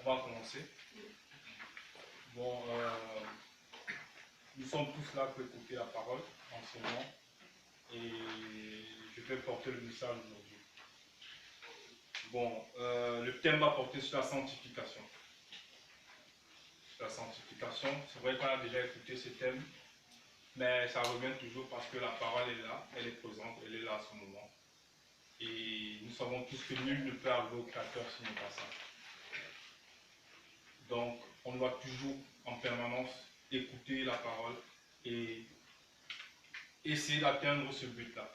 On va commencer. Bon, nous sommes tous là pour écouter la parole en ce moment et je vais porter le message aujourd'hui. Bon, le thème va porter sur la sanctification. La sanctification, c'est vrai qu'on a déjà écouté ce thème, mais ça revient toujours parce que la parole est là, elle est présente, elle est là à ce moment. Et nous savons tous que nul ne peut arriver au Créateur s'il n'est pas ça. Donc, on doit toujours en permanence écouter la parole et essayer d'atteindre ce but-là.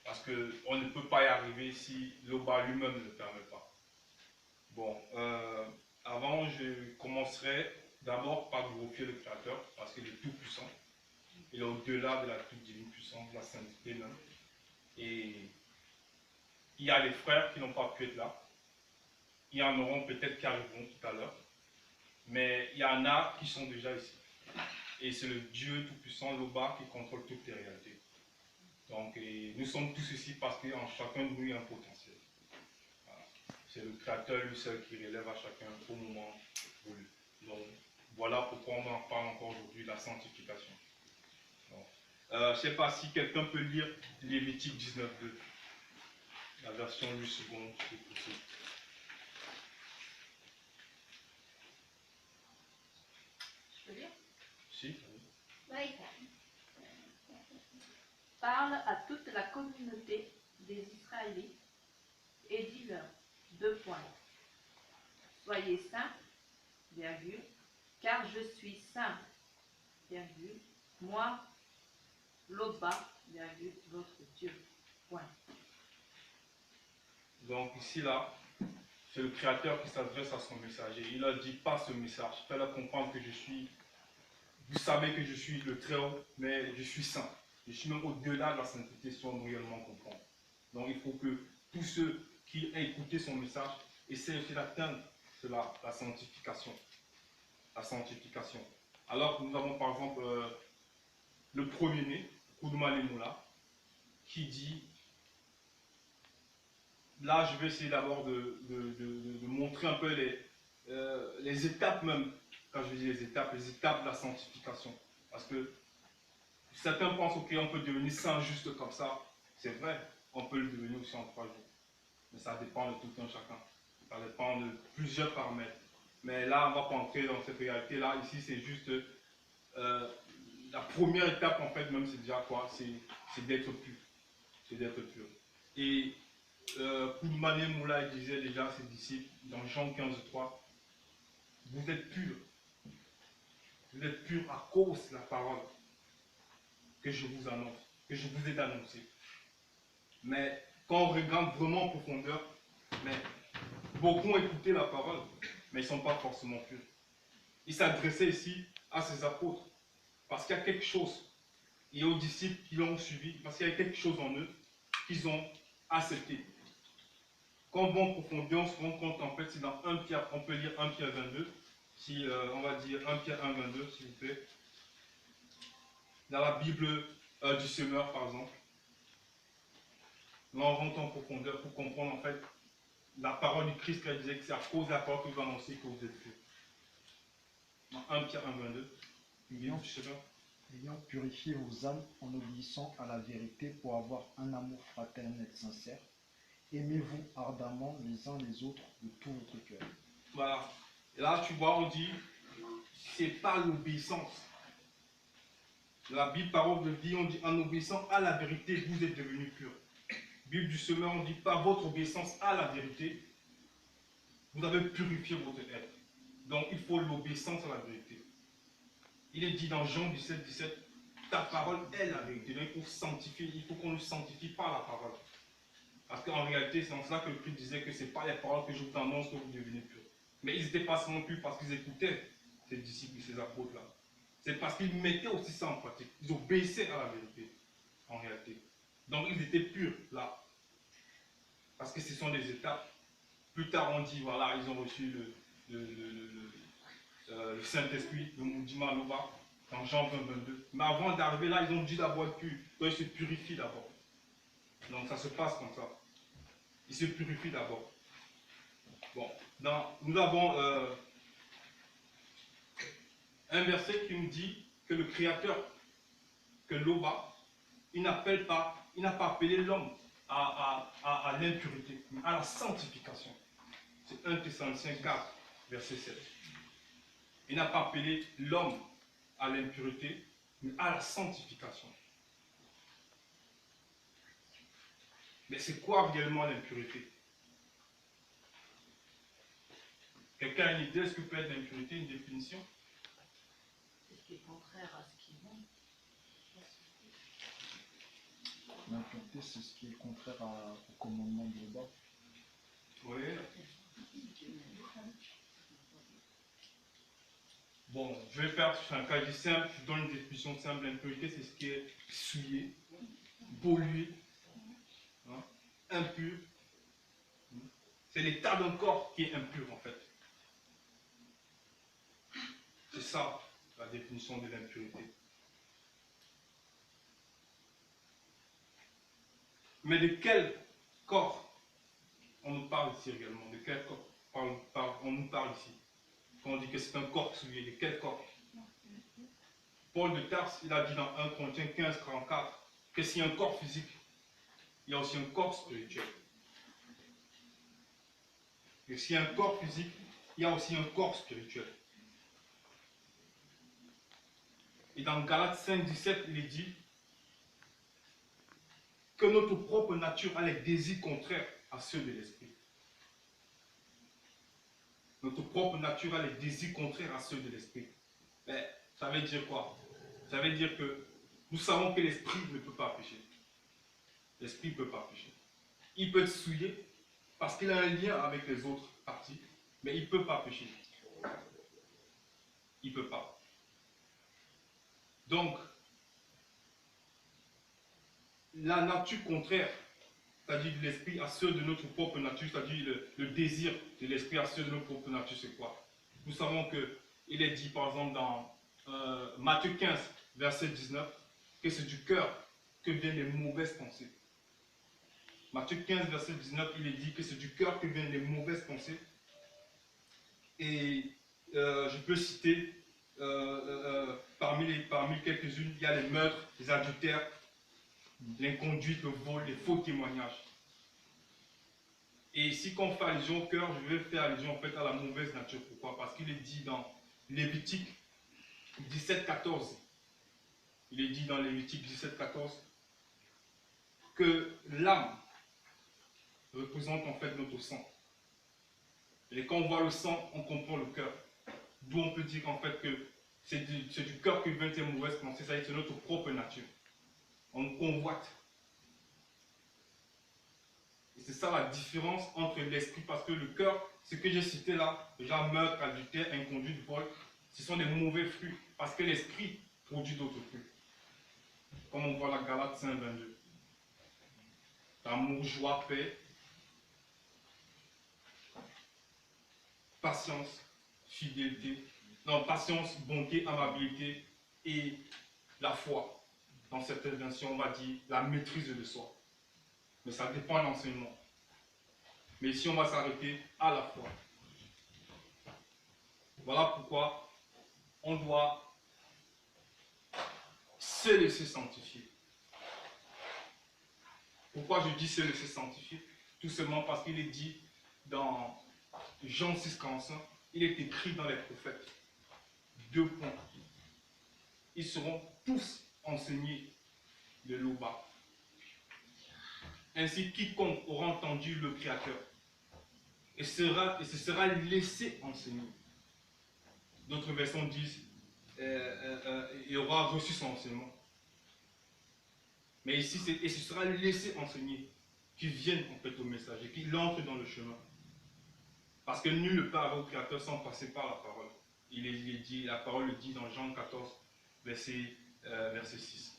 Parce qu'on ne peut pas y arriver si l'Oba lui-même ne le permet pas. Bon, avant, je commencerai d'abord par glorifier le Créateur, parce qu'il est tout puissant. Il est au-delà de la toute divine puissance, de la sainteté même. Et il y a les frères qui n'ont pas pu être là. Il y en auront peut-être qui arriveront tout à l'heure. Mais il y en a qui sont déjà ici. Et c'est le Dieu tout-puissant, l'Oba, qui contrôle toutes les réalités. Donc, nous sommes tous ici parce qu'en chacun de nous, il y a un potentiel. Voilà. C'est le Créateur lui seul qui relève à chacun au moment voulu. Donc, voilà pourquoi on en parle encore aujourd'hui, la sanctification. Je ne sais pas si quelqu'un peut lire Lévitique 19.2, la version 8 secondes, si possible. Je peux lire? Si. Oui. Parle à toute la communauté des Israélites et dis-leur, 2 points. Soyez saints, virgule, car je suis saint, virgule, moi, l'Oba, virgule, votre Dieu, point. Donc ici, là, c'est le Créateur qui s'adresse à son messager. Il leur dit pas ce message. Fais-leur comprendre que je suis, vous savez que je suis le Très-Haut, mais je suis saint. Je suis même au-delà de la sainteté si on doit réellement comprendre. Donc il faut que tous ceux qui ont écouté son message essaient aussi d'atteindre cela, la sanctification. La sanctification. Alors nous avons par exemple le premier-né, Koudouma Lemoula, qui dit, là je vais essayer d'abord de montrer un peu les étapes même, quand je dis les étapes de la sanctification. Parce que certains pensent qu'on peut devenir saint juste comme ça. C'est vrai, on peut le devenir aussi en 3 jours. Mais ça dépend de tout un chacun. Ça dépend de plusieurs paramètres. Mais là, on ne va pas entrer dans cette réalité-là. Ici, c'est juste la première étape, en fait, même, c'est déjà quoi? C'est d'être pur. C'est d'être pur. Et Koudouma Moula disait déjà à ses disciples, dans Jean 15.3, vous êtes purs. Vous êtes purs à cause de la parole que je vous annonce, que je vous ai annoncé. Mais quand on regarde vraiment en profondeur, mais beaucoup ont écouté la parole, mais ils ne sont pas forcément purs. Il s'adressait ici à ses apôtres, parce qu'il y a quelque chose, et aux disciples qui l'ont suivi, parce qu'il y a quelque chose en eux qu'ils ont accepté. Quand on va en profondeur, on se rend compte, en fait, c'est dans 1 Pierre, on peut lire 1 Pierre 22, si on va dire 1 Pierre 1, 22, s'il vous plaît. Dans la Bible du semeur, par exemple. Là, on rentre en profondeur pour comprendre, en fait, la parole du Christ qui disait que c'est à cause de la parole que vous annoncez que vous êtes purs. Dans 1 Pierre 1, 22. Ayant purifié vos âmes en obéissant à la vérité pour avoir un amour fraternel sincère, aimez-vous ardemment les uns les autres de tout votre cœur. Voilà. Et là, tu vois, on dit, c'est pas l'obéissance. La Bible, parole de Dieu, on dit, en obéissant à la vérité, vous êtes devenus purs. Bible du semeur, on dit, par votre obéissance à la vérité, vous avez purifié votre être. Donc, il faut l'obéissance à la vérité. Il est dit dans Jean 17, 17, ta parole est la vérité. Donc, il faut sanctifier, il faut qu'on nous sanctifie par la parole. Parce qu'en réalité, c'est en cela que le Christ disait que ce n'est pas les paroles que je vous annonce que vous devenez purs. Mais ils n'étaient pas seulement purs parce qu'ils écoutaient ces disciples, ces apôtres-là. C'est parce qu'ils mettaient aussi ça en pratique. Ils obéissaient à la vérité, en réalité. Donc, ils étaient purs là. Parce que ce sont des étapes. Plus tard, on dit, voilà, ils ont reçu le Saint-Esprit, le Moudima Loba, dans Jean 20, 22. Mais avant d'arriver là, ils ont dit d'abord être purs. Donc, ils se purifient d'abord. Donc, ça se passe comme ça. Ils se purifient d'abord. Bon, nous avons un verset qui nous dit que le Créateur, que Loba, il n'a pas appelé l'homme à l'impureté, mais à la sanctification. C'est 1 Thessaloniciens 4, verset 7. Il n'a pas appelé l'homme à l'impureté, mais à la sanctification. Mais c'est quoi réellement l'impureté? Quelqu'un a une idée de ce que peut être l'impureté, une définition? C'est ce qui est contraire à ce qui est bon. L'impureté, c'est ce qui est contraire au commandement de Loba. Oui. Bon, je vais faire sur un cas simple, je donne une définition simple. L'impureté, c'est ce qui est souillé, pollué, hein, impur. C'est l'état d'un corps qui est impur en fait. C'est ça la définition de l'impureté. Mais de quel corps on nous parle ici également? De quel corps on nous parle ici? Quand on dit que c'est un corps souillé, de quel corps? Paul de Tarse, il a dit dans 1 Corinthiens 15, 44 que s'il y a un corps physique, il y a aussi un corps spirituel. Et s'il y a un corps physique, il y a aussi un corps spirituel. Et dans Galates 5, 17, il est dit que notre propre nature a les désirs contraires à ceux de l'esprit. Notre propre nature a les désirs contraires à ceux de l'esprit. Mais ça veut dire quoi? Ça veut dire que nous savons que l'esprit ne peut pas pécher. L'esprit ne peut pas pécher. Il peut être souillé parce qu'il a un lien avec les autres parties, mais il ne peut pas pécher. Il ne peut pas. Donc, la nature contraire, c'est-à-dire de l'esprit à ceux de notre propre nature, c'est-à-dire le désir de l'esprit à ceux de notre propre nature, c'est quoi? Nous savons qu'il est dit par exemple dans Matthieu 15, verset 19, que c'est du cœur que viennent les mauvaises pensées. Matthieu 15, verset 19, il est dit que c'est du cœur que viennent les mauvaises pensées. Et je peux citer parmi quelques-unes, il y a les meurtres, les adultères, l'inconduite, le vol, les faux témoignages. Et ici, quand on fait allusion au cœur, je vais faire allusion en fait à la mauvaise nature. Pourquoi? Parce qu'il est dit dans Lévitique 17, 14. Il est dit dans Lévitique 17, 14 que l'âme représente en fait notre sang. Et quand on voit le sang, on comprend le cœur. D'où on peut dire en fait que c'est du cœur que viennent ces mauvaises pensées, c'est notre propre nature. On nous convoite. Et c'est ça la différence entre l'esprit, parce que le cœur, ce que j'ai cité là, déjà meurtre, adultère, inconduite, vol, ce sont des mauvais fruits, parce que l'esprit produit d'autres fruits. Comme on voit la Galate 5, 22. Amour, joie, paix, patience, fidélité, non, patience, bonté, amabilité et la foi. Dans certaines versions, on va dire la maîtrise de soi. Mais ça dépend de l'enseignement. Mais ici, on va s'arrêter à la foi. Voilà pourquoi on doit se laisser sanctifier. Pourquoi je dis se laisser sanctifier? Tout simplement parce qu'il est dit dans Jean 6, 45, il est écrit dans les prophètes. 2 points. Ils seront tous enseignés de l'Oba. Ainsi, quiconque aura entendu le Créateur et se sera laissé enseigner. D'autres versions disent il aura reçu son enseignement. Mais ici, et se sera laissé enseigner, qu'il vienne en fait au messager, qu'il entre dans le chemin. Parce que nul ne peut arriver au Créateur sans passer par la parole. La parole le dit dans Jean 14, verset 6.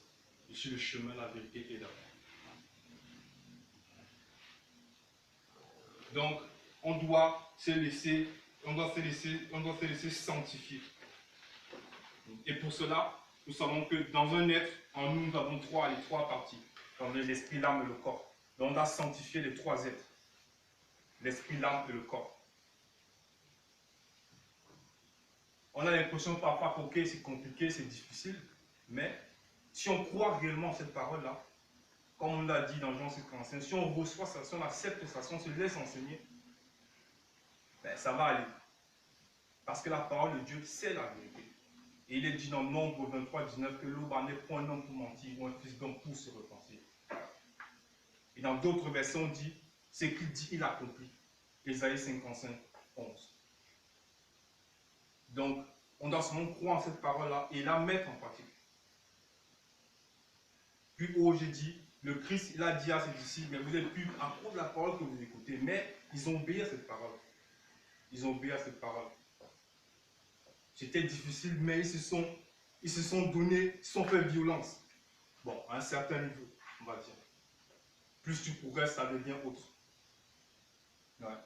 Je suis le chemin, la vérité et la vie. Donc, on doit se laisser sanctifier. Et pour cela, nous savons que dans un être, en nous, nous avons les trois parties. Dans l'esprit, l'âme et le corps. Donc, on doit sanctifier les trois êtres. L'esprit, l'âme et le corps. on a l'impression parfois que ok, c'est compliqué, c'est difficile, mais si on croit réellement à cette parole-là, comme on l'a dit dans Jean 5,45, si on reçoit ça, si on accepte ça, si on se laisse enseigner, ben, ça va aller. Parce que la parole de Dieu, c'est la vérité. Et il est dit dans Nombre 23, 19 que l'eau n'est point un homme pour mentir ou un fils d'homme pour se repentir. Et dans d'autres versets, on dit, ce qu'il dit, il accomplit. Ésaïe 55, 11. Donc, on doit seulement croire en cette parole-là et la mettre en pratique. Puis haut, j'ai dit, le Christ, il a dit à ses disciples, mais vous n'êtes plus à cause de la parole que vous écoutez, mais ils ont obéi à cette parole. Ils ont obéi à cette parole. C'était difficile, mais ils se sont donnés, ils se sont fait violence. Bon, à un certain niveau, on va dire. Plus tu progresses, ça devient autre. Ouais.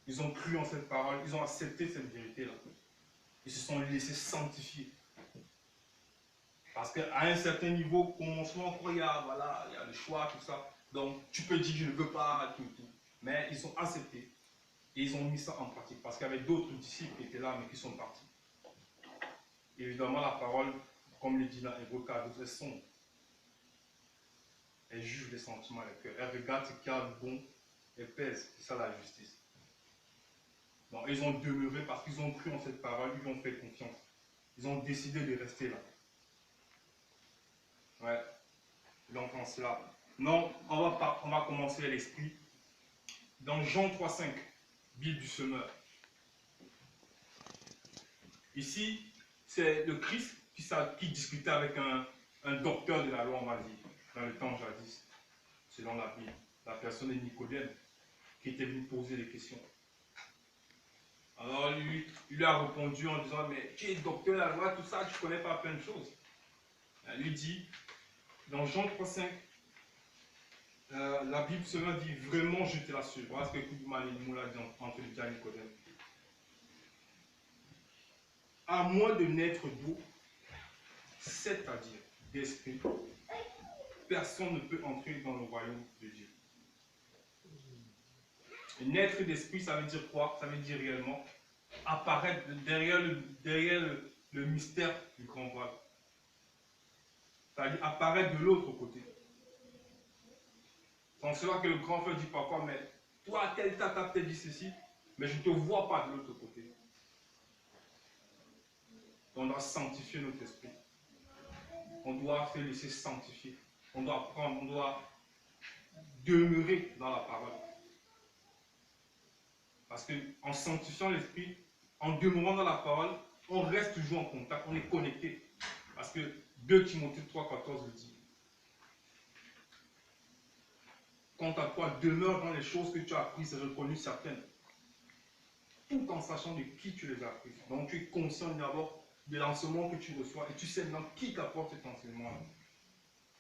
Ils ont cru en cette parole, ils ont accepté cette vérité-là. Ils se sont laissés sanctifier. Parce qu'à un certain niveau, au commencement, il y a le choix, tout ça. Donc, tu peux dire, je ne veux pas, tout. Mais ils ont accepté. Et ils ont mis ça en pratique. Parce qu'il y avait d'autres disciples qui étaient là, mais qui sont partis. Évidemment, la parole, comme le dit dans Hébreux 4, est sombre. Elle juge les sentiments et les cœurs. Elle regarde ce qu'il y a de bon et pèse. C'est ça la justice. Donc, ils ont demeuré parce qu'ils ont cru en cette parole, ils ont fait confiance. Ils ont décidé de rester là. Ouais. Donc, en cela. Non, on va commencer à l'esprit. Dans Jean 3,5, Bible du semeur. Ici, c'est le Christ qui discutait avec un docteur de la loi, on va dire, dans le temps jadis, selon la Bible. La personne de Nicodème, qui était venu poser des questions. Alors lui, il lui a répondu en disant, mais tu es docteur de la loi, tout ça, tu ne connais pas plein de choses. Elle lui dit, dans Jean 3,5, la Bible seulement dit, vraiment je te l'assure. Voilà ce que Koudouman et Moula dit entre les à Nicodème. À moins de naître d'eau, c'est-à-dire d'esprit, personne ne peut entrer dans le royaume de Dieu. Et naître d'esprit, ça veut dire quoi? Ça veut dire réellement apparaître derrière le mystère du grand voile. C'est-à-dire apparaître de l'autre côté. C'est en cela que le grand frère dit parfois, mais toi, à tel tas, tu as peut-être dit ceci, mais je ne te vois pas de l'autre côté. On doit sanctifier notre esprit. On doit se laisser sanctifier. On doit apprendre, on doit demeurer dans la parole. Parce qu'en sanctifiant l'esprit, en demeurant dans la parole, on reste toujours en contact, on est connecté. Parce que 2 Timothée 3,14 le dit. Quant à toi, demeure dans les choses que tu as apprises et reconnues certaines, tout en sachant de qui tu les as apprises. Donc tu es conscient d'abord de l'enseignement que tu reçois et tu sais maintenant qui t'apporte cet enseignement-là.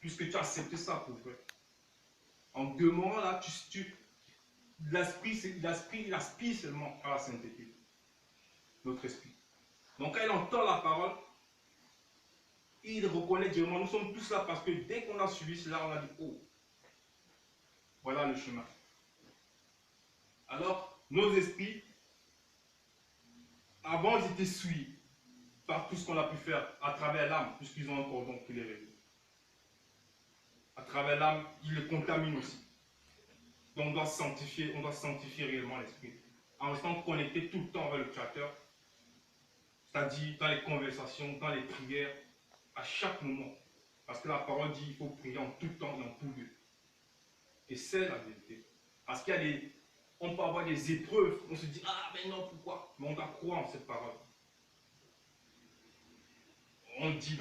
Puisque tu as accepté ça pour vrai. En demeurant là, l'esprit, il aspire seulement à la sainteté. Notre esprit. Donc quand il entend la parole, il reconnaît directement. Nous sommes tous là parce que dès qu'on a suivi cela, on a dit, oh, voilà le chemin. Alors, nos esprits, avant, ils étaient souillés par tout ce qu'on a pu faire à travers l'âme, puisqu'ils ont un cordon qui les réunit. À travers l'âme, ils le contaminent aussi. Donc, on doit sanctifier réellement l'esprit. En restant connecté tout le temps avec le Créateur, c'est-à-dire dans les conversations, dans les prières, à chaque moment. Parce que la parole dit qu'il faut prier en tout temps et en tout lieu. Et c'est la vérité. Parce on peut avoir des épreuves, on se dit, ah mais non, pourquoi? Mais on doit croire en cette parole. On dit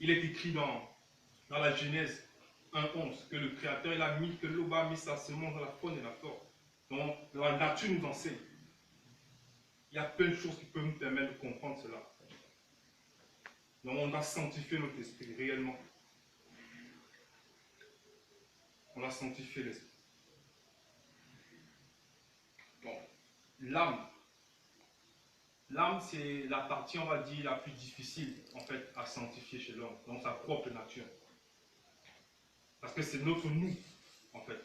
il est écrit dans la Genèse 1,11 que le Créateur il a mis, que l'eau a mis sa semence dans la faune et la flore. Donc la nature nous enseigne. Il y a plein de choses qui peuvent nous permettre de comprendre cela. Donc on doit sanctifier notre esprit réellement. On doit sanctifier l'esprit. Bon, l'âme. L'âme, c'est la partie, on va dire, la plus difficile, en fait, à sanctifier chez l'homme, dans sa propre nature. Parce que c'est notre nous, en fait.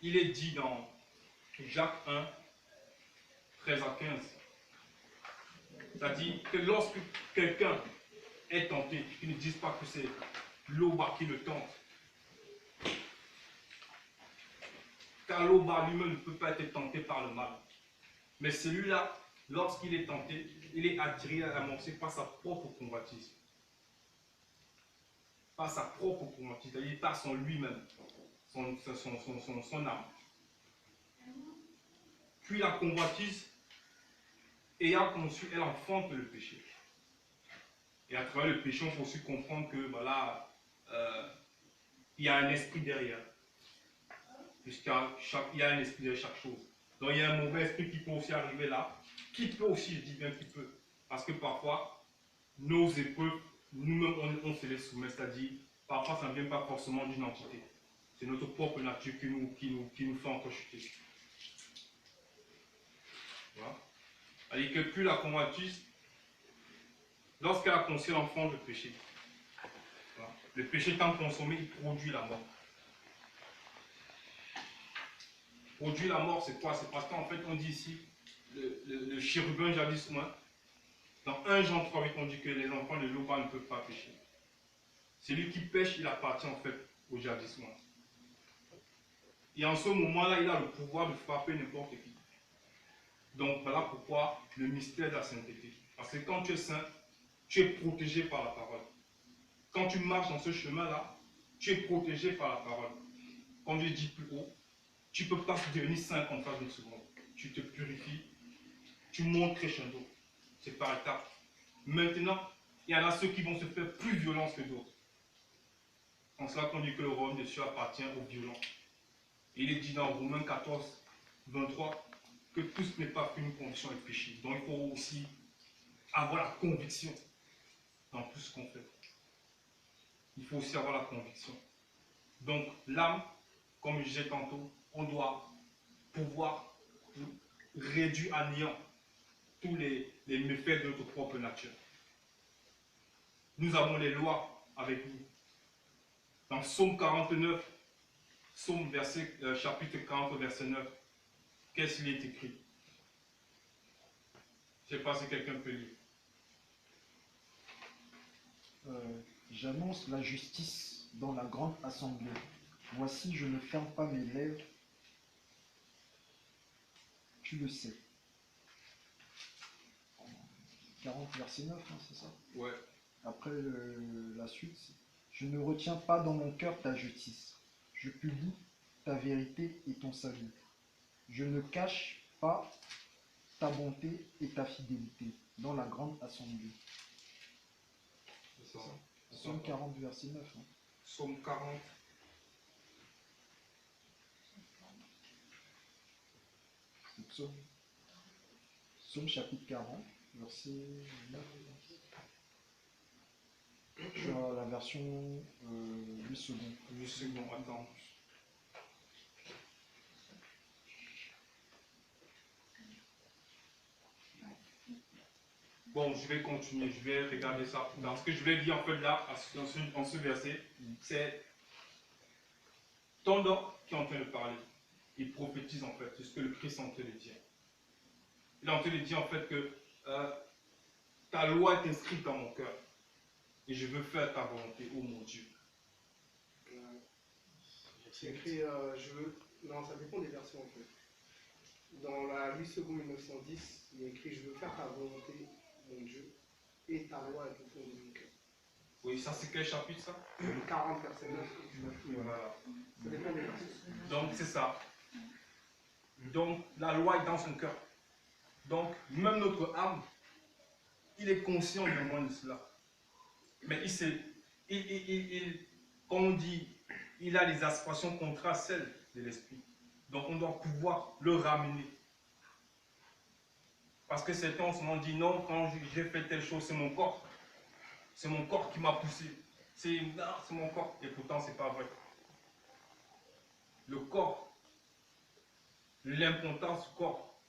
Il est dit dans Jacques 1, 13 à 15. C'est-à-dire que lorsque quelqu'un est tenté, qu'ils ne disent pas que c'est Loba qui le tente. Car Loba lui-même ne peut pas être tenté par le mal. Mais celui-là, lorsqu'il est tenté, il est attiré à amorcer par sa propre convoitise. Par sa propre convoitise, c'est-à-dire par son lui-même, son âme. Puis la convoitise, ayant conçu, elle enfante le péché. Et à travers le péché, on peut aussi comprendre que voilà, il y a un esprit derrière. Puisqu'il y a un esprit derrière chaque chose. Donc il y a un mauvais esprit qui peut aussi arriver là, qui peut aussi, je dis bien qui peut. Parce que parfois, nos épreuves, nous-mêmes, on se les soumet, c'est-à-dire, parfois ça ne vient pas forcément d'une entité. C'est notre propre nature qui nous fait encore chuter. Voilà. C'est-à-dire que plus la convoitise, lorsqu'elle a conçu l'enfant de péché, voilà, le péché étant consommé, il produit la mort. Produit la mort, c'est quoi? C'est parce qu'en fait, on dit ici, le chérubin jadis moins. Dans 1 Jean 3,8, on dit que les enfants de Loba ne peuvent pas pécher. Celui qui pêche, il appartient en fait au jadissement. Et en ce moment-là, il a le pouvoir de frapper n'importe qui. Donc voilà pourquoi le mystère de la sainteté. Parce que quand tu es saint, tu es protégé par la parole. Quand tu marches dans ce chemin-là, tu es protégé par la parole. Comme je dis plus haut, tu ne peux pas devenir saint en face d'une seconde. Tu te purifies, tu montes crescendo. C'est par étapes. Maintenant, il y en a ceux qui vont se faire plus violents que d'autres. En cela qu'on dit que le royaume de Dieu appartient aux violents. Il est dit dans Romains 14, 23, que tout ce n'est pas qu'une condition et péché. Donc il faut aussi avoir la conviction dans tout ce qu'on fait. Il faut aussi avoir la conviction. Donc l'âme, comme je disais tantôt, on doit pouvoir réduire à néant tous les méfaits de notre propre nature. Nous avons les lois avec nous. Dans Psaume 49, chapitre 40, verset 9, qu'est-ce qu'il est écrit? Je ne sais pas si quelqu'un peut lire. J'annonce la justice dans la grande assemblée. Voici, je ne ferme pas mes lèvres. Tu le sais. 40, verset 9, hein, c'est ça? Ouais. Après la suite, je ne retiens pas dans mon cœur ta justice. Je publie ta vérité et ton salut. Je ne cache pas ta bonté et ta fidélité dans la grande assemblée. C'est ça. Psaume 40, verset 9. Hein. Psaume 40. Psaume chapitre 40, verset 9. Tu as la version 8 secondes. 8 secondes, attends. Bon, je vais continuer, je vais regarder ça. Dans ce que je vais dire en fait là, en ce verset, c'est ton homme qui est en train de parler. Il prophétise en fait, c'est ce que le Christ est en train de dire. Il est en train de dire en fait que ta loi est inscrite dans mon cœur. Et je veux faire ta volonté, oh mon Dieu. C'est écrit, Non, ça dépend des versions en fait. Dans la 8 secondes 1910, il y a écrit, je veux faire ta volonté, mon Dieu, et ta loi est au fond de mon cœur. Oui, ça c'est quel chapitre ça? 40 verset 9. Voilà. Ça dépend des versions. Donc c'est ça. Donc la loi est dans son cœur. Donc même notre âme, il est conscient de cela. Mais comme on dit, il a des aspirations contraires à celles de l'esprit. Donc on doit pouvoir le ramener. Parce que certains on dit non, quand j'ai fait telle chose, c'est mon corps. C'est mon corps qui m'a poussé. C'est mon corps. Et pourtant, ce n'est pas vrai. Le corps, l'importance du corps,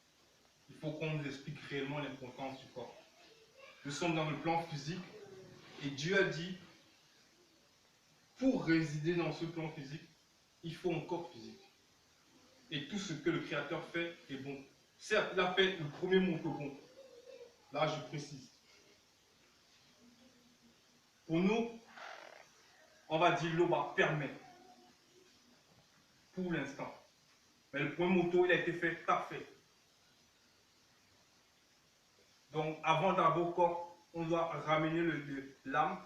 il faut qu'on nous explique réellement l'importance du corps. Nous sommes dans le plan physique et Dieu a dit, pour résider dans ce plan physique, il faut un corps physique. Et tout ce que le Créateur fait est bon. Certes, il a fait le premier montauban. Là, je précise. Pour nous, on va dire l'OBA permet. Pour l'instant. Mais le premier moto, il a été fait parfait. Donc, avant d'abord, on doit ramener l'âme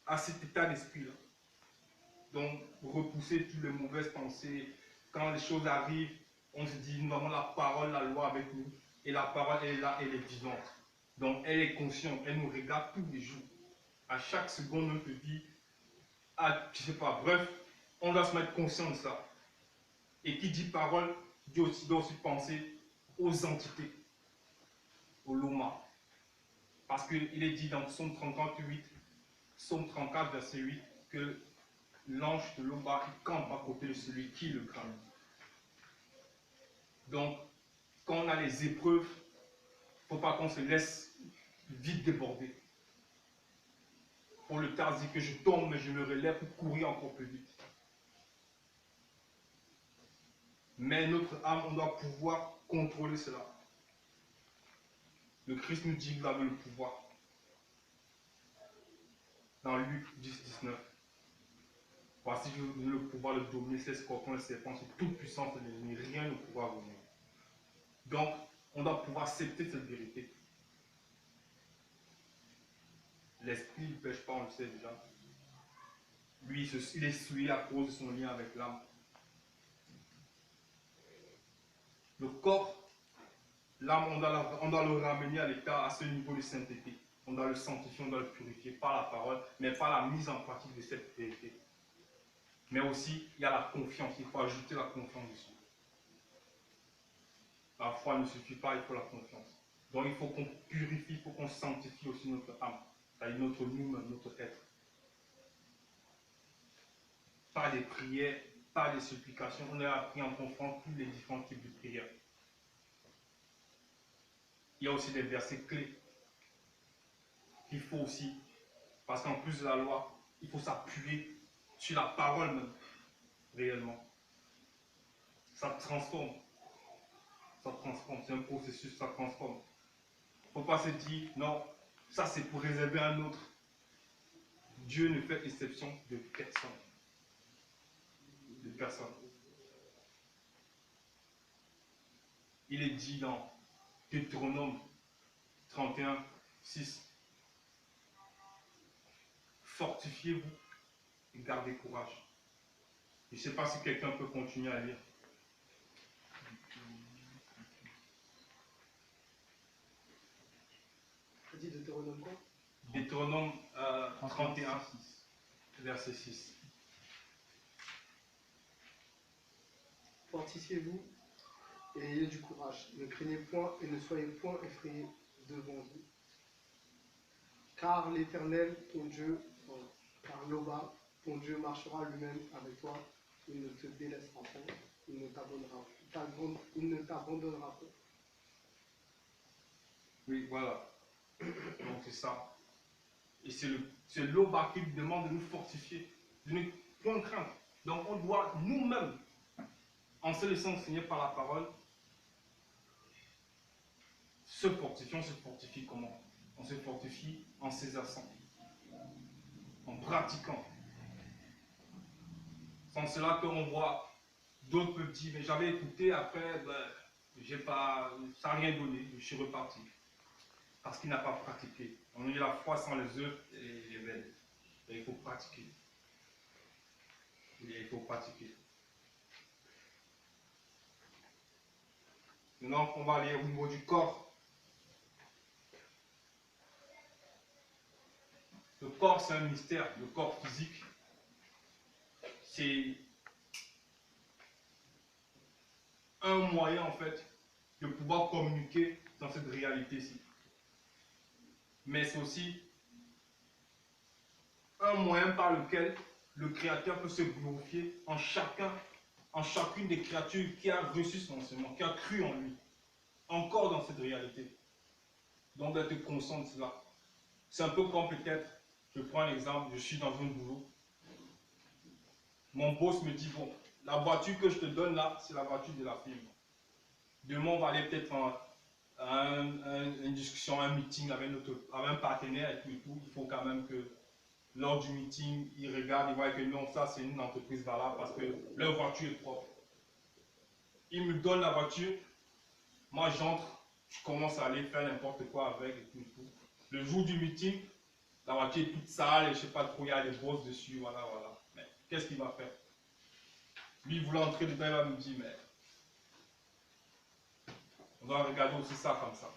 à cet état d'esprit-là. Donc, repousser toutes les mauvaises pensées. Quand les choses arrivent, on se dit, nous avons la parole, la loi avec nous. Et la parole, elle est là, elle est vivante. Donc, elle est consciente, elle nous regarde tous les jours. À chaque seconde, on te dit, ah, je sais pas, bref, on doit se mettre conscient de ça. Et qui dit parole, doit aussi penser aux entités, au Loma. Parce qu'il est dit dans Psaume 34, 8, Psaume 34, verset 8, que l'ange de Loma, il campe à côté de celui qui le craint. Donc, quand on a les épreuves, il ne faut pas qu'on se laisse vite déborder. Pour le tard, dit que je tombe, mais je me relève pour courir encore plus vite. Mais notre âme, on doit pouvoir contrôler cela. Le Christ nous dit que vous avez le pouvoir. Dans Luc 10, 19. Voici, je vous donne le pouvoir de dominer ces scorpions et serpents sur toute puissance de l'ennemi. Rien ne pourra vous nuire. Donc, on doit pouvoir accepter cette vérité. L'esprit ne pêche pas, on le sait déjà. Lui, il est souillé à cause de son lien avec l'âme. Le corps, l'âme, on doit le ramener à l'état, à ce niveau de sainteté. On doit le sanctifier, on doit le purifier par la parole, mais par la mise en pratique de cette vérité. Mais aussi, il y a la confiance. Il faut ajouter la confiance dessus. La foi ne suffit pas, il faut la confiance. Donc il faut qu'on purifie, il faut qu'on sanctifie aussi notre âme. C'est-à-dire notre nous-mêmes, notre être. Par des prières, par des supplications. On a appris en comprenant tous les différents types de prières. Il y a aussi des versets clés qu'il faut aussi, parce qu'en plus de la loi, il faut s'appuyer sur la parole même, réellement. Ça transforme. Ça transforme, c'est un processus, ça transforme. Il ne faut pas se dire, non, ça c'est pour réserver un autre. Dieu ne fait exception de personne. De personne. Il est dit dans Deutéronome 31, 6. Fortifiez-vous et gardez courage. Je ne sais pas si quelqu'un peut continuer à lire. Tu as dit Deutéronome quoi? Deutéronome 31, verset 6. Fortifiez-vous et ayez du courage. Ne craignez point et ne soyez point effrayés devant vous. Car l'Éternel, ton Dieu, car Loba, ton Dieu marchera lui-même avec toi. Il ne te délaissera pas. Il ne t'abandonnera pas. Oui, voilà. Donc c'est ça. Et c'est l'Oba qui demande de nous fortifier, de ne point craindre. Donc on doit nous-mêmes, en se laissant enseigner par la parole, se fortifier. On se fortifie comment? On se fortifie en s'exerçant, en pratiquant. Sans cela qu'on voit d'autres peuvent dire, mais j'avais écouté, après, ça n'a rien donné, je suis reparti. Parce qu'il n'a pas pratiqué. On dit la foi sans les œuvres et les vaines. Et il faut pratiquer. Il faut pratiquer. Maintenant, on va aller au niveau du corps. Le corps, c'est un mystère. Le corps physique, c'est un moyen, en fait, de pouvoir communiquer dans cette réalité-ci. Mais c'est aussi un moyen par lequel le Créateur peut se glorifier en chacune des créatures qui a reçu son enseignement, qui a cru en lui, encore dans cette réalité. Donc d'être conscient de cela. C'est un peu comme peut-être, je prends un exemple, je suis dans un boulot. Mon boss me dit, bon, la voiture que je te donne là, c'est la voiture de la firme. Demain, on va aller peut-être une discussion, un meeting avec, avec un partenaire et tout. Il faut quand même que lors du meeting, ils regardent, ils voient que non, ça c'est une entreprise valable parce que leur voiture est propre. Ils me donnent la voiture, moi j'entre, je commence à aller faire n'importe quoi avec et tout. Le jour du meeting, la voiture est toute sale et je sais pas trop, il y a des bosses dessus, voilà, voilà. Mais qu'est-ce qu'il va faire? Lui, il voulait entrer dedans, il va me dire, mais on doit regarder aussi ça comme ça.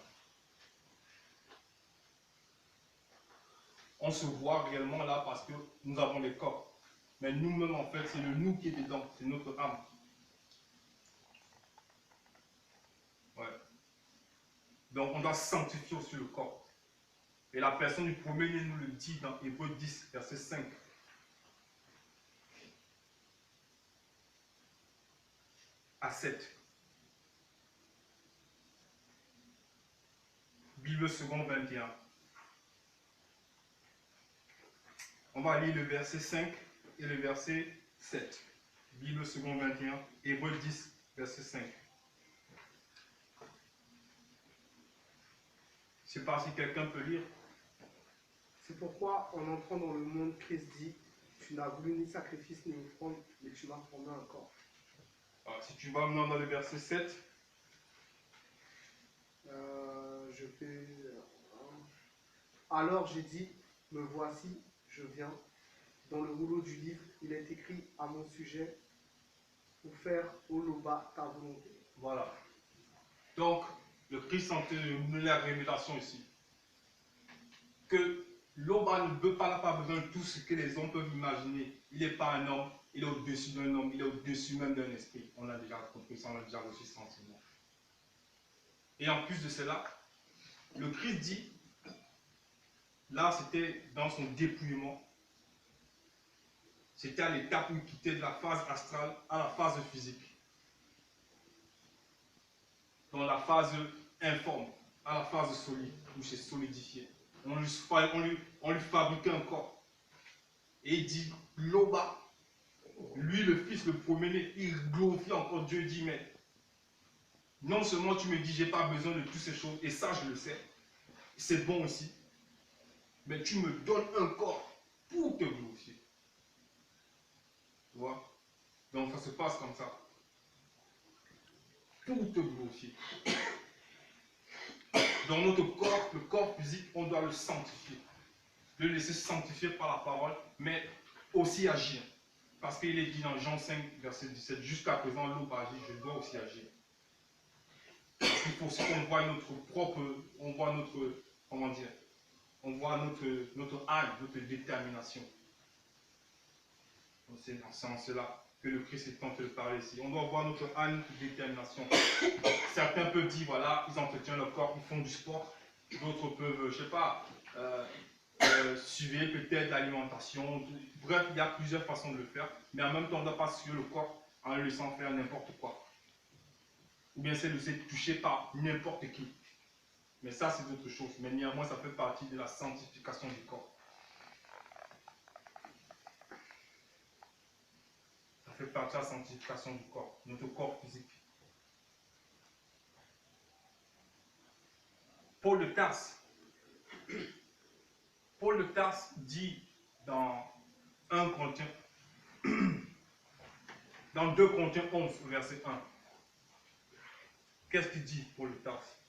On se voit réellement là parce que nous avons les corps. Mais nous-mêmes, en fait, c'est le nous qui est dedans, c'est notre âme. Ouais. Donc, on doit sanctifier aussi le corps. Et la personne du premier-né nous le dit dans Hébreux 10, verset 5. À 7. Bible seconde 21. On va lire le verset 5 et le verset 7. Bible seconde 21, Hébreux 10, verset 5. Je ne sais pas si quelqu'un peut lire. C'est pourquoi, en entrant dans le monde, Christ dit, tu n'as voulu ni sacrifice ni offrande, mais tu m'as formé un corps. Alors, si tu vas maintenant dans le verset 7, Je fais. Alors j'ai dit, me voici, je viens. Dans le rouleau du livre, il est écrit à mon sujet, pour faire au loba ta volonté. voilà. Donc, le Christ en train de nous donner la révélation ici. Que l'Oba ne veut pas, n'a pas besoin de tout ce que les hommes peuvent imaginer. Il n'est pas un homme, il est au-dessus d'un homme, il est au-dessus même d'un esprit. On a déjà compris ça, on a déjà reçu ce sentiment. Et en plus de cela, le Christ dit, là c'était dans son dépouillement, c'était à l'étape où il quittait de la phase astrale à la phase physique. Dans la phase informe à la phase solide, où c'est solidifié. On lui fabriquait un corps. Et il dit, l'Oba, lui le fils, le premier-né, il glorifie encore Dieu, il dit, mais non seulement tu me dis, j'ai pas besoin de toutes ces choses, et ça je le sais, c'est bon aussi, mais tu me donnes un corps pour te glorifier. Tu vois? Donc ça se passe comme ça. Pour te glorifier. Dans notre corps, le corps physique, on doit le sanctifier. Le laisser sanctifier par la parole, mais aussi agir. Parce qu'il est dit dans Jean 5, verset 17, jusqu'à présent, l'eau agit, je dois aussi agir. Parce qu'il faut aussi qu'on voit notre propre, on voit notre, comment dire, on voit notre âme, notre détermination. C'est en cela que le Christ est en train de parler ici. On doit voir notre âme, notre détermination. Certains peuvent dire, voilà, ils entretiennent leur corps, ils font du sport. D'autres peuvent, je ne sais pas, suivre peut-être l'alimentation. Bref, il y a plusieurs façons de le faire. Mais en même temps, on ne doit pas suivre le corps en le laissant faire n'importe quoi. Ou bien c'est de se toucher par n'importe qui. Mais ça, c'est autre chose. Mais néanmoins, ça fait partie de la sanctification du corps. Ça fait partie de la sanctification du corps, notre corps physique. Paul de Tarse dit dans 1 Corinthiens, dans 2 Corinthiens 11, verset 1. Qu'est-ce qu'il dit Paul de Tarse?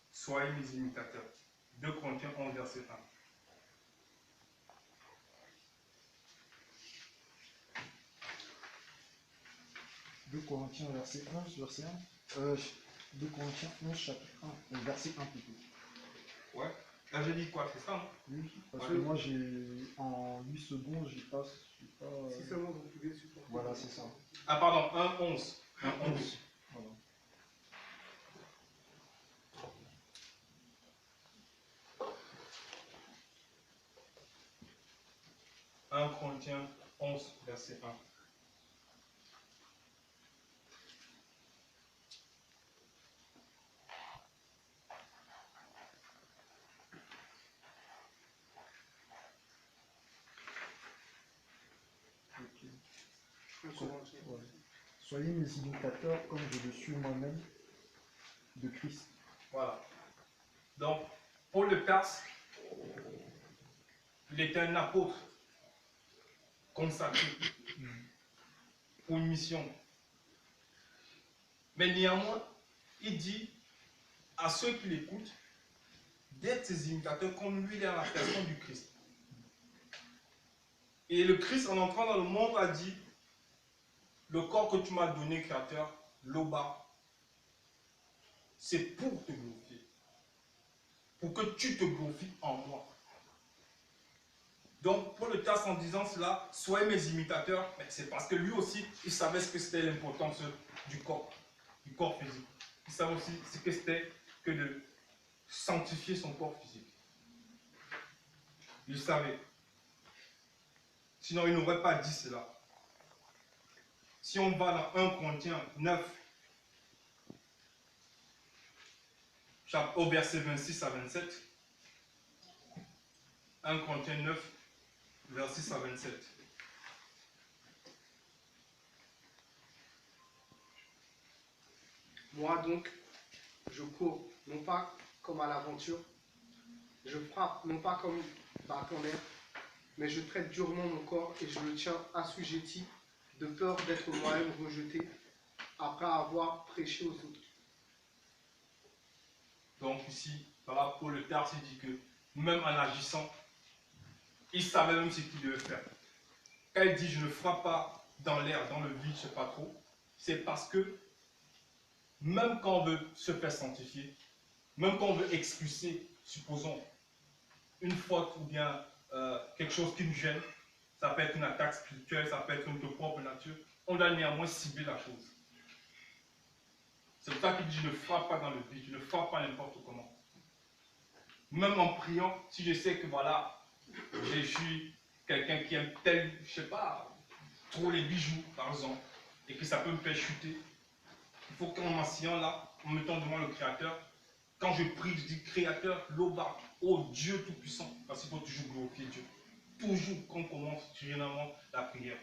Soyez mes imitateurs. 2 Corinthiens 11, verset 1. 2 Corinthiens, verset 11, verset 1. 2 Corinthiens 11, chapitre 1, verset 1 plutôt. Ouais. Là, j'ai dit quoi? C'est ça, non? Oui, parce Ouais. que moi, en 8 secondes, j'ai pas. Si seulement vous pouvez supporter. Voilà, c'est ça. Ah, pardon, 1, 11. 1, 11. Voilà. Un Corinthiens 11, verset 1. Ok. Un Corinthiens. Ouais. Soyez mes imitateurs comme je le suis moi-même de Christ. Voilà. Donc, Paul de Tarse, il était un apôtre consacré pour une mission. Mais néanmoins, il dit à ceux qui l'écoutent d'être ses imitateurs comme lui il est à la personne du Christ. Et le Christ, en entrant dans le monde, a dit, le corps que tu m'as donné, Créateur, Loba, c'est pour te glorifier. Pour que tu te glorifies en moi. Donc, Paul le Tarse en disant cela, soyez mes imitateurs, c'est parce que lui aussi, il savait ce que c'était l'importance du corps physique. Il savait aussi ce que c'était que de sanctifier son corps physique. Il savait. Sinon, il n'aurait pas dit cela. Si on va dans 1 Corinthiens 9, au verset 26 à 27, 1 Corinthiens 9, verset à 27. Moi donc, je cours, non pas comme à l'aventure, je frappe, non pas comme battant l'air, mais je traite durement mon corps et je le tiens assujetti, de peur d'être moi-même rejeté, après avoir prêché aux autres. Donc ici, voilà, Paul le Tarse, il dit que même en agissant, il savait même ce qu'il devait faire. Quand il dit je ne frappe pas dans l'air, dans le vide, je ne sais pas trop, c'est parce que même quand on veut se faire sanctifier, même quand on veut expulser, supposons, une faute ou bien quelque chose qui nous gêne, ça peut être une attaque spirituelle, ça peut être notre propre nature, on doit néanmoins cibler la chose. C'est pour ça qu'il dit je ne frappe pas dans le vide, je ne frappe pas n'importe comment. Même en priant, si je sais que voilà, je suis quelqu'un qui aime tel, je sais pas, trop les bijoux par exemple, et que ça peut me faire chuter, il faut qu'en m'asseyant là, en mettant devant le Créateur, quand je prie, je dis Créateur, Loba, ô Dieu Tout-Puissant, parce qu'il faut toujours glorifier Dieu. Toujours quand on commence généralement la prière.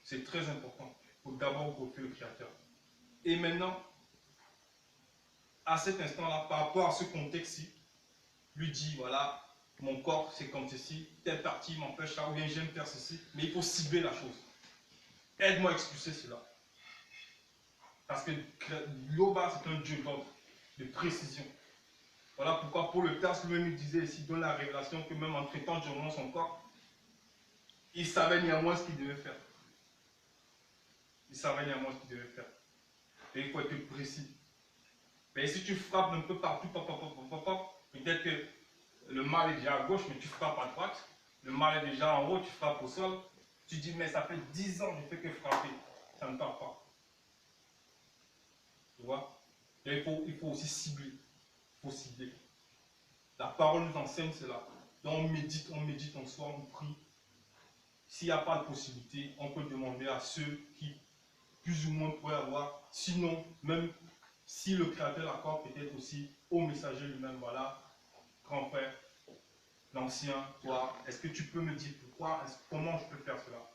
C'est très important. Il faut d'abord glorifier le Créateur. Et maintenant, à cet instant-là, par rapport à ce contexte-ci, lui dit, voilà, mon corps c'est comme ceci, telle partie m'empêche ça, ou bien j'aime faire ceci, mais il faut cibler la chose. Aide-moi à expulser cela. Parce que Loba, c'est un Dieu d'ordre, de précision. Voilà pourquoi Paul le Tarse lui-même disait ici dans la révélation que même en traitant durement son corps, il savait néanmoins ce qu'il devait faire. Il savait néanmoins ce qu'il devait faire. Et il faut être précis. Mais si tu frappes un peu partout, peut-être que le mal est déjà à gauche, mais tu frappes à droite. Le mal est déjà en haut, tu frappes au sol. Tu dis, mais ça fait 10 ans que je ne fais que frapper. Ça ne part pas. Tu vois? Et il faut aussi cibler. Il faut cibler. La parole nous enseigne cela. Donc on médite, on soir, on prie. S'il n'y a pas de possibilité, on peut demander à ceux qui, plus ou moins, pourraient avoir. Sinon, même si le Créateur l'accorde, peut-être aussi au messager lui-même, voilà, grand frère, l'ancien, toi, est-ce que tu peux me dire pourquoi, comment je peux faire cela?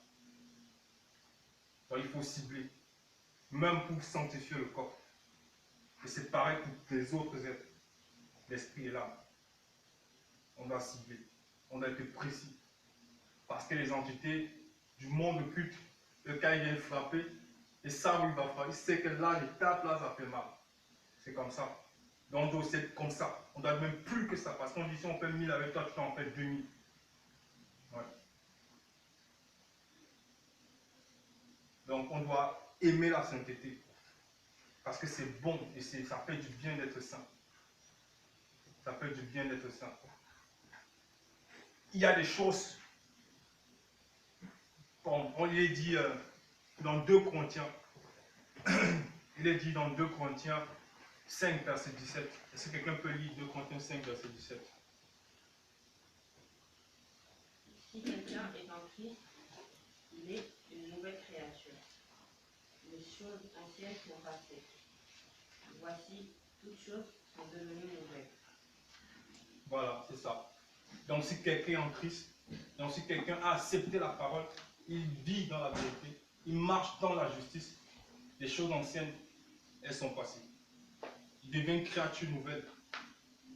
Donc, il faut cibler, même pour sanctifier le corps. Et c'est pareil pour les autres êtres, l'esprit et l'âme. On doit cibler, on doit être précis. Parce que les entités du monde occulte, le cas il vient frapper, et ça où il va frapper, il sait que là, l'étape là, ça fait mal. C'est comme ça. Donc on doit aussi être comme ça. On doit même plus que ça. Parce qu'on dit si on fait 1000 avec toi, tu en fais 2000. Ouais. Donc on doit aimer la sainteté. Parce que c'est bon et ça fait du bien d'être saint. Ça fait du bien d'être saint. Il y a des choses, on lui dit dans 2 Corinthiens, il est dit dans 2 Corinthiens 5, verset 17. Est-ce que quelqu'un peut lire 2 Corinthiens 5, verset 17? Si quelqu'un est en Christ, il est une nouvelle créature. Les choses anciennes sont passées. Voici, toutes choses sont devenues nouvelles. Voilà, c'est ça. Donc si quelqu'un est en Christ, donc si quelqu'un a accepté la parole, il vit dans la vérité, il marche dans la justice, les choses anciennes, elles sont passées. Il devient une créature nouvelle.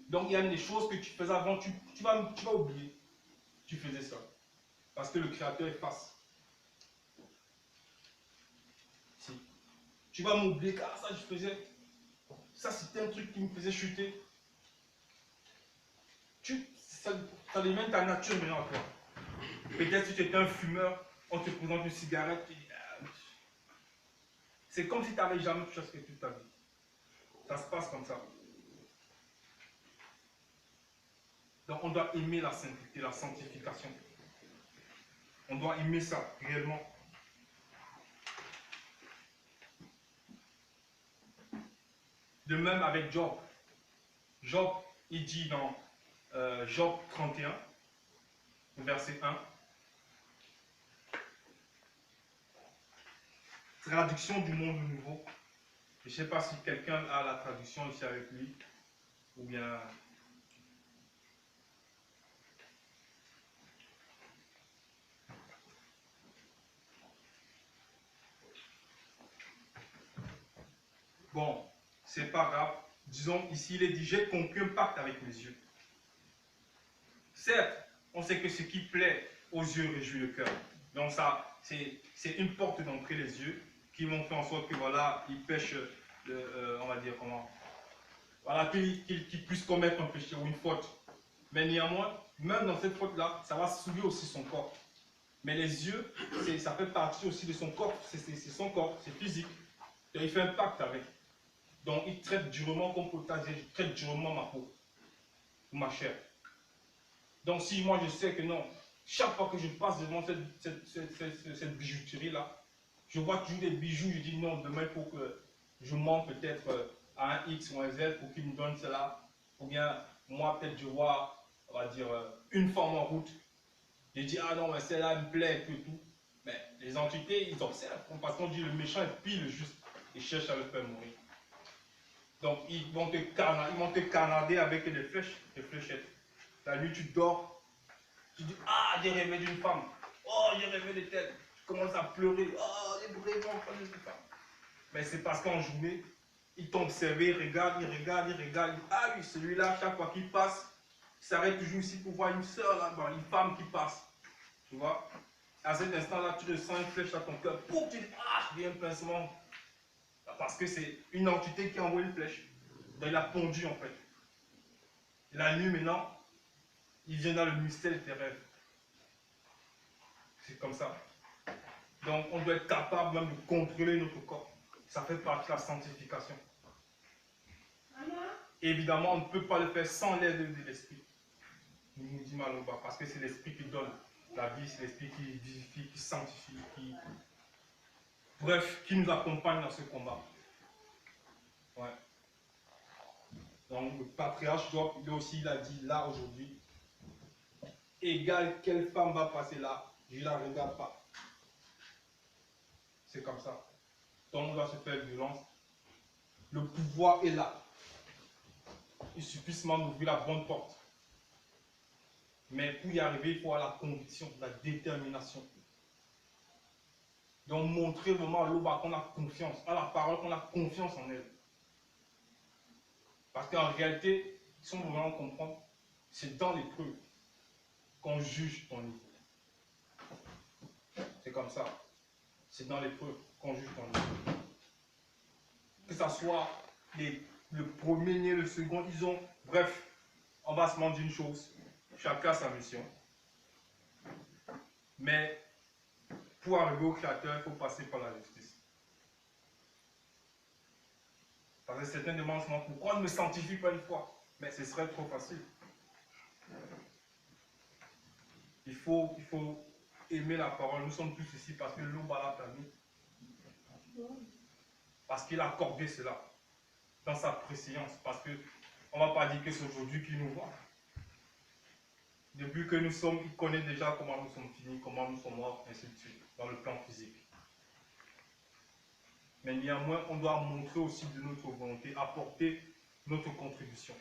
Donc il y a des choses que tu faisais avant, tu vas oublier. Tu faisais ça. Parce que le Créateur est face. Si. Tu vas m'oublier que ça je faisais. Ça c'était un truc qui me faisait chuter. Ça devient ta nature maintenant à toi. Peut-être si tu étais un fumeur, on te présente une cigarette, tu dis, c'est comme si tu n'avais jamais touché à ce que tu t'avais. Ça se passe comme ça. Donc on doit aimer la sainteté, la sanctification. On doit aimer ça réellement. De même avec Job. Job, il dit dans Job 31, verset 1. Traduction du monde nouveau. Je ne sais pas si quelqu'un a la traduction ici avec lui. Ou bien... Bon, c'est pas grave. Disons, ici, il est dit, j'ai conclu un pacte avec mes yeux. Certes, on sait que ce qui plaît aux yeux réjouit le cœur. Donc ça, c'est une porte d'entrée les yeux qui vont faire en sorte que voilà, ils pêchent, on va dire comment, voilà, qu'ils puissent commettre un péché ou une faute. Mais néanmoins, même dans cette faute-là, ça va souiller aussi son corps. Mais les yeux, ça fait partie aussi de son corps, c'est son corps, c'est physique. Donc, il fait un pacte avec. Donc il traite durement comme potager, il traite durement ma peau, ou ma chair. Donc si moi je sais que non, chaque fois que je passe devant cette bijouterie-là, je vois toujours des bijoux, je dis non, demain il faut que je monte peut-être à un X ou un Z pour qu'il me donne cela. Ou bien moi peut-être je vois, on va dire, une femme en route. Je dis ah non, mais celle-là me plaît et tout. Mais les entités, ils observent. Parce qu'on dit le méchant est pile le juste. Ils cherchent à le faire mourir. Donc ils vont te canarder avec des flèches, des fléchettes. La nuit tu dors, tu dis ah j'ai rêvé d'une femme, oh j'ai rêvé de telle, tu commences à pleurer, oh j'ai vraiment rêvé d'une femme. Mais c'est parce qu'en journée, ils t'ont observé, ils regardent, ah oui celui-là chaque fois qu'il passe, il s'arrête toujours ici pour voir une soeur là-bas, une femme qui passe. Tu vois, à cet instant-là tu ressens une flèche à ton cœur, pour tu dis ah j'ai un pincement. Parce que c'est une entité qui envoie une flèche. Donc il a pondu en fait. Et la nuit maintenant, il vient dans le mystère de tes rêves. C'est comme ça. Donc on doit être capable même de contrôler notre corps. Ça fait partie de la sanctification. Et évidemment, on ne peut pas le faire sans l'aide de l'esprit. Nous dit Maloba, parce que c'est l'esprit qui donne la vie, c'est l'esprit qui vivifie, qui sanctifie, bref, qui nous accompagne dans ce combat. Ouais. Donc le patriarche Job, lui aussi, il a dit là aujourd'hui, égal quelle femme va passer là, je ne la regarde pas. C'est comme ça. Donc on doit se faire violence. Le pouvoir est là. Il suffit seulement d'ouvrir la bonne porte. Mais pour y arriver, il faut avoir la conviction, la détermination. Donc montrer vraiment à l'Oba qu'on a confiance, à la parole qu'on a confiance en elle. Parce qu'en réalité, si on veut vraiment comprendre, c'est dans l'épreuve qu'on juge ton niveau. C'est comme ça. C'est dans l'épreuve qu'on juge ton niveau. Que ce soit le premier né, le second, bref, on va se demander une chose. Chacun a sa mission. Mais pour arriver au Créateur, il faut passer par la justice. Parce que certains demandent souvent pourquoi on ne me sanctifie pas une fois. Mais ce serait trop facile. Il faut aimer la parole. Nous sommes tous ici parce que l'eau l'a permis. Parce qu'il a accordé cela dans sa préscience. Parce qu'on ne va pas dire que c'est aujourd'hui qu'il nous voit. Depuis que nous sommes, il connaît déjà comment nous sommes finis, comment nous sommes morts, ainsi de suite, dans le plan physique. Mais néanmoins, on doit montrer aussi de notre volonté, apporter notre contribution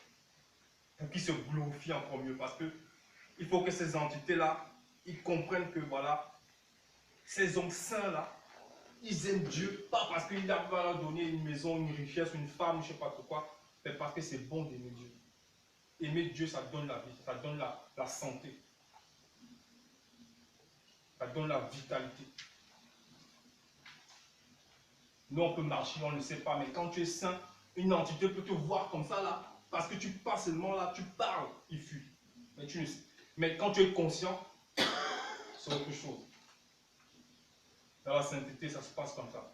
pour qu'ils se glorifient encore mieux. Parce que il faut que ces entités-là, ils comprennent que voilà, ces hommes saints-là, ils aiment Dieu, pas parce qu'il va leur donner une maison, une richesse, une femme, je ne sais pas trop quoi, mais parce que c'est bon d'aimer Dieu. Aimer Dieu, ça donne la vie, ça donne la santé, ça donne la vitalité. Nous, on peut marcher, on ne sait pas, mais quand tu es saint, une entité peut te voir comme ça, là, parce que tu passes seulement là, tu parles, il fuit. Mais, mais quand tu es conscient, c'est autre chose. Dans la sainteté, ça se passe comme ça.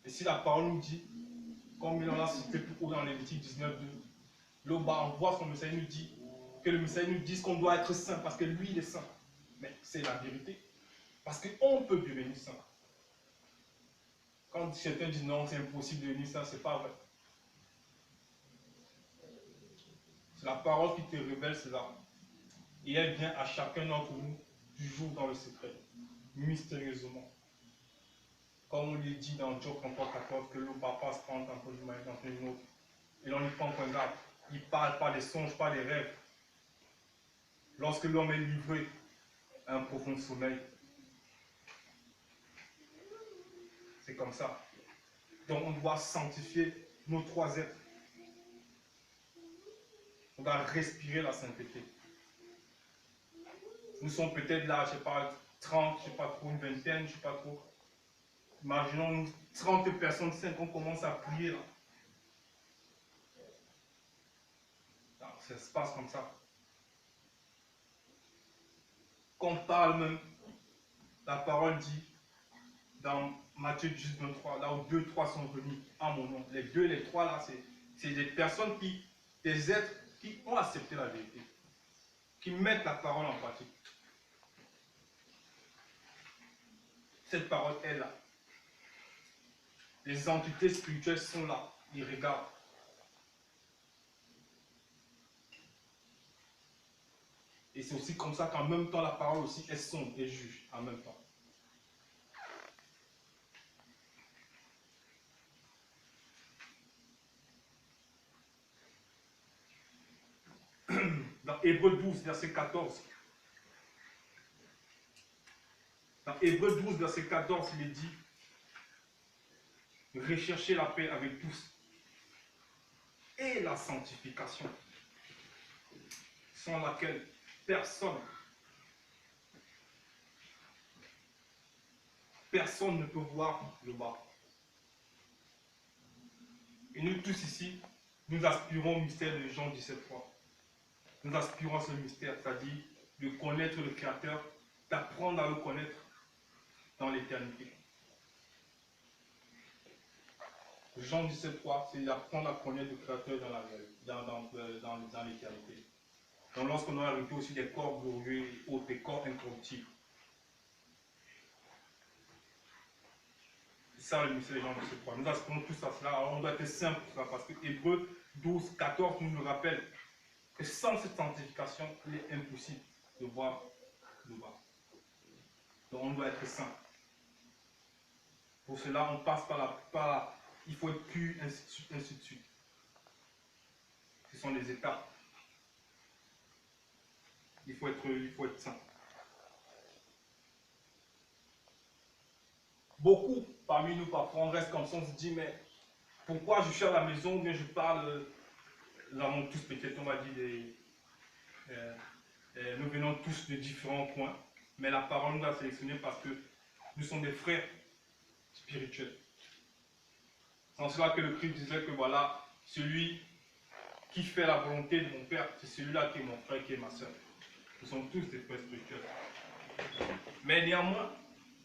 Et si la parole nous dit, comme il en a cité plus haut dans Lévitique 19, là bas, on voit son message nous dit, que le message nous dit qu'on doit être saint, parce que lui, il est saint. Mais c'est la vérité. Parce qu'on peut devenir saint. Quand certains disent non, c'est impossible de devenir saint, c'est pas vrai. C'est la parole qui te révèle cela. Et elle vient à chacun d'entre nous, toujours dans le secret, mystérieusement. Comme on lui dit dans Job 33:14, que le papa se prend un peu d'une manière dans une autre. Et l'on n'y prend point garde. Il ne parle pas des songes, pas des rêves. Lorsque l'homme est livré à un profond sommeil, c'est comme ça. Donc on doit sanctifier nos trois êtres. On doit respirer la sainteté. Nous sommes peut-être là, je ne sais pas, 30, je ne sais pas trop, une vingtaine, je ne sais pas trop. Imaginons 30 personnes, 5, on commence à prier là. Alors, ça se passe comme ça. Quand on parle même, la parole dit dans Matthieu 10, 23, là où 2, 3 sont venus à mon nom. Les 2, les 3 là, c'est des personnes des êtres qui ont accepté la vérité, qui mettent la parole en pratique. Cette parole est là. Les entités spirituelles sont là, ils regardent. Et c'est aussi comme ça qu'en même temps, la parole aussi est sonde et juge en même temps. Dans Hébreux 12, verset 14. Dans Hébreux 12, verset 14, il est dit: recherchez la paix avec tous et la sanctification, sans laquelle personne ne peut voir le bas. Et nous tous ici, nous aspirons au mystère de Jean 17:3. Nous aspirons à ce mystère, c'est-à-dire de connaître le Créateur, d'apprendre à le connaître dans l'éternité. Jean 17:3, c'est d'apprendre à connaître le Créateur dans l'éternité. Donc lorsqu'on a arrêté aussi des corps glorieux et autres, des corps incorruptibles. C'est ça le mystère de Jean 17:3. Nous aspirons tous à cela, alors on doit être simple pour ça, parce que Hébreux 12, 14 nous le rappelle que sans cette sanctification, il est impossible de voir le bas. Donc on doit être saint. Pour cela, on passe par il faut être pur, ainsi de suite. Ce sont des étapes. Il faut être saint. Beaucoup parmi nous, parfois, on reste comme ça, on se dit, mais pourquoi je suis à la maison, ou bien je parle, nous avons tous peut-être, on va dire, nous venons tous de différents points, mais la parole nous a sélectionnés parce que nous sommes des frères spirituels. C'est en cela que le Christ disait que voilà, celui qui fait la volonté de mon Père, c'est celui-là qui est mon frère, qui est ma soeur. Nous sommes tous des frères spirituels. Mais néanmoins,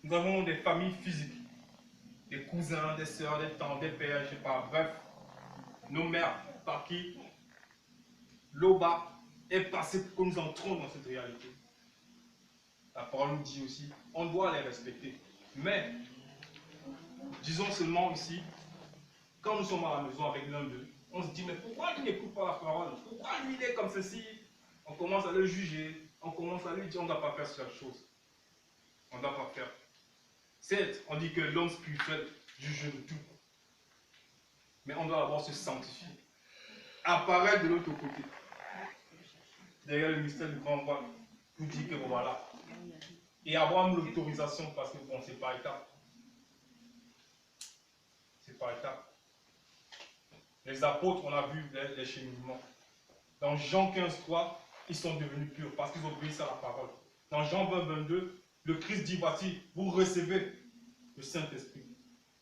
nous avons des familles physiques, des cousins, des sœurs, des tantes, des pères, je ne sais pas, bref, nos mères par qui l'Oba est passé pour que nous entrons dans cette réalité. La parole nous dit aussi, on doit les respecter. Mais, disons seulement ici, quand nous sommes à la maison avec l'un d'eux, on se dit, mais pourquoi il n'écoute pas la parole? Pourquoi lui il est comme ceci? On commence à le juger, on commence à lui dire, on ne doit pas faire cette chose. On ne doit pas faire. Certes, on dit que l'homme spirituel juge de tout. Mais on doit d'abord se sanctifier. Apparaître de l'autre côté. Derrière le mystère du grand voile, pour dire que voilà, et avoir l'autorisation, parce que bon, c'est par étapes. C'est par étapes. Les apôtres, on a vu les cheminements. Dans Jean 15, 3, ils sont devenus purs parce qu'ils obéissent à la parole. Dans Jean 20, 22, le Christ dit, voici, vous recevez le Saint-Esprit.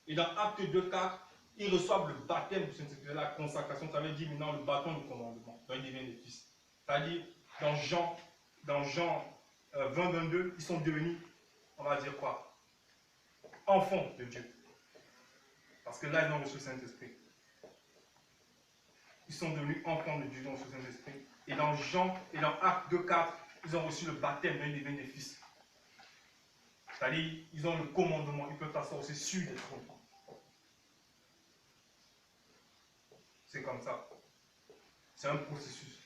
Et dans Acte 2, 4, ils reçoivent le baptême du Saint-Esprit, la consacration. Ça veut dire maintenant le bâton du commandement. Donc ils deviennent des fils. C'est-à-dire, dans Jean 20, 22, ils sont devenus, on va dire quoi, enfants de Dieu. Parce que là, ils ont reçu le Saint-Esprit. Ils sont devenus enfants de Dieu, ils ont reçu le Saint-Esprit. Et dans Jean, et dans Acte 2, 4, ils ont reçu le baptême, donc ils deviennent des fils. C'est-à-dire, ils ont le commandement, ils peuvent s'asseoir aussi sur des trônes. C'est comme ça. C'est un processus.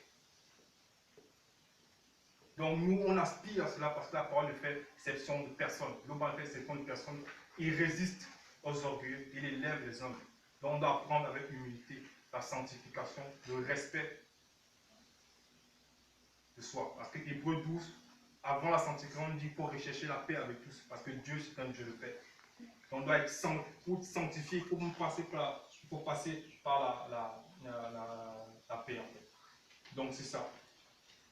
Donc nous, on aspire à cela parce que la parole fait exception de personne. Global fait exception de personne. Il résiste aux orgueilleux, il élève les hommes. Donc on doit apprendre avec humilité la sanctification, le respect de soi. Parce que Hébreux 12, avant la sanctification, on dit qu'il faut rechercher la paix avec tous. Parce que Dieu, c'est un Dieu de paix. On doit être sanctifié, il faut passer par la paix en fait. Donc c'est ça.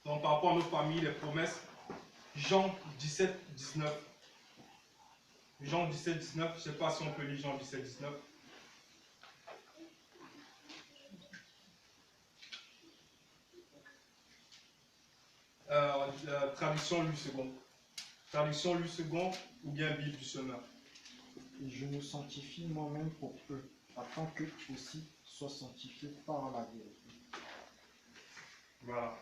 Donc par rapport à nos familles, les promesses, Jean 17, 19. Jean 17, 19, je ne sais pas si on peut lire Jean 17, 19. Traduction Louis II. Traduction Louis II ou bien Bible du Semeur. Et je me sanctifie moi-même pour eux, afin qu'eux aussi soient sanctifiés par la vérité. Voilà.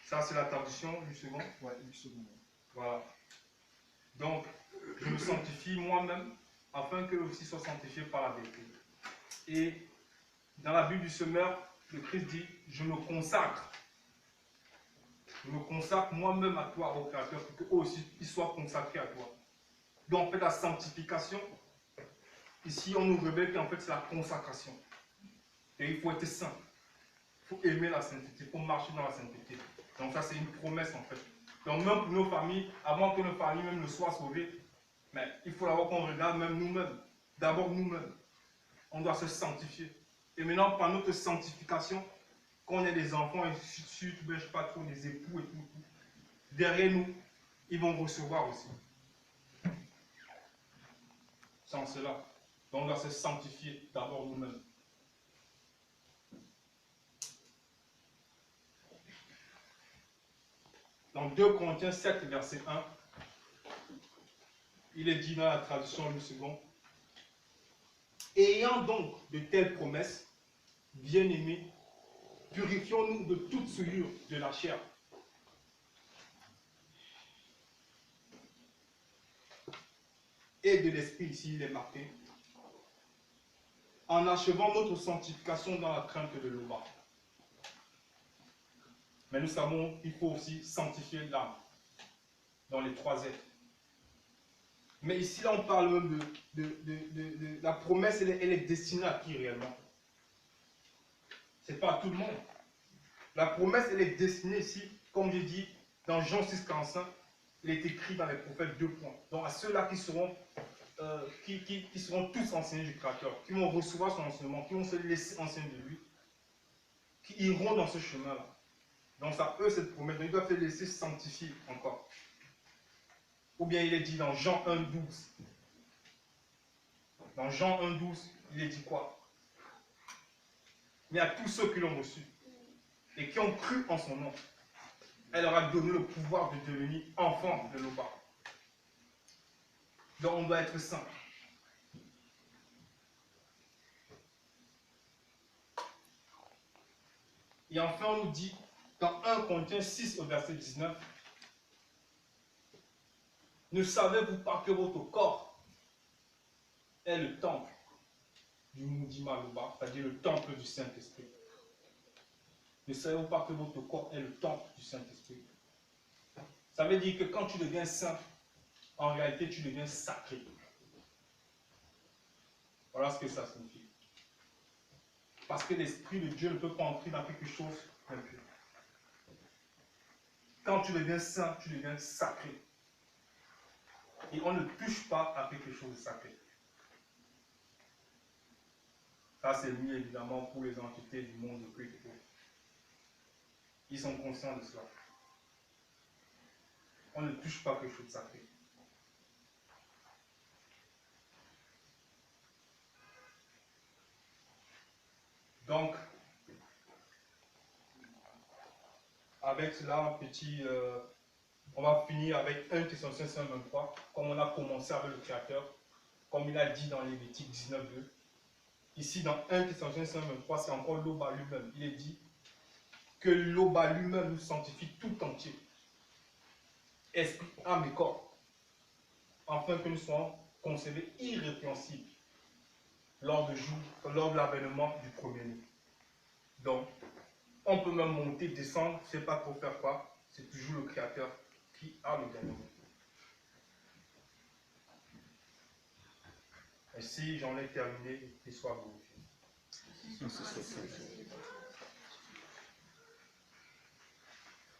Ça, c'est la traduction Louis II. Ouais, une seconde. Voilà. Donc, je me sanctifie moi-même, afin qu'eux aussi soient sanctifiés par la vérité. Et dans la Bible du Semeur, le Christ dit, je me consacre. Je me consacre moi-même à toi, au Créateur, pour qu'eux aussi ils soient consacrés à toi. Donc, en fait, la sanctification, ici, on nous révèle qu'en fait, c'est la consacration. Et il faut être saint. Il faut aimer la sainteté, il faut marcher dans la sainteté. Donc, ça, c'est une promesse, en fait. Donc, même pour nos familles, avant que nos familles même ne soient sauvées, mais il faut d'abord qu'on regarde même nous-mêmes. D'abord nous-mêmes. On doit se sanctifier. Et maintenant, par notre sanctification, quand on est des enfants, et surtout, je ne sais pas trop, des époux et tout, derrière nous, ils vont recevoir aussi. Sans cela. Donc on doit se sanctifier d'abord nous-mêmes. Dans 2 Corinthiens 7, verset 1, il est dit dans la traduction Louis II, ayant donc de telles promesses, bien-aimés, purifions-nous de toute souillure de la chair. Et de l'esprit, ici il est marqué, en achevant notre sanctification dans la crainte de l'Oba. Mais nous savons qu'il faut aussi sanctifier l'âme dans les 3 êtres. Mais ici, là, on parle même de la promesse, elle est destinée à qui réellement? Ce n'est pas à tout le monde. La promesse, elle est destinée ici, comme j'ai dit, dans Jean 6, 45, il est écrit dans les prophètes 2 points. Donc à ceux-là qui seront tous enseignés du Créateur, qui vont recevoir son enseignement, qui vont se laisser enseigner de lui, qui iront dans ce chemin-là. Donc ça, eux, cette promesse, ils doivent se laisser sanctifier encore. Ou bien il est dit dans Jean 1, 12. Dans Jean 1, 12, il est dit quoi? Mais à tous ceux qui l'ont reçu et qui ont cru en son nom, elle leur a donné le pouvoir de devenir enfants de l'Oba. Donc on doit être saint. Et enfin on nous dit dans 1 Corinthiens 6 au verset 19, ne savez-vous pas que votre corps est le temple du Moudima Loba, c'est-à-dire le temple du Saint-Esprit? Ne savez-vous pas que votre corps est le temple du Saint-Esprit? Ça veut dire que quand tu deviens saint, en réalité tu deviens sacré. Voilà ce que ça signifie. Parce que l'Esprit de Dieu ne peut pas entrer dans quelque chose d'impur. Quand tu deviens saint, tu deviens sacré. Et on ne touche pas à quelque chose de sacré. Ça, c'est mis évidemment pour les entités du monde spirituel. Ils sont conscients de cela. On ne touche pas à quelque chose de sacré. Donc, avec cela, on va finir avec 1 Thessaloniciens 5:23, comme on a commencé avec le Créateur, comme il a dit dans Lévitique 19:2. Ici, dans 1 Thessaloniciens 5:23, c'est encore l'Oba lui-même. Il est dit que l'Oba lui-même nous sanctifie tout entier, esprit, âme et corps, afin que nous soyons conservés irrépréhensibles lors de l'avènement du premier-né. Donc, on peut même monter, descendre, je ne sais pas trop faire quoi, c'est toujours le Créateur qui a le dernier mot. Ainsi, j'en ai terminé, qu'il soit glorifié.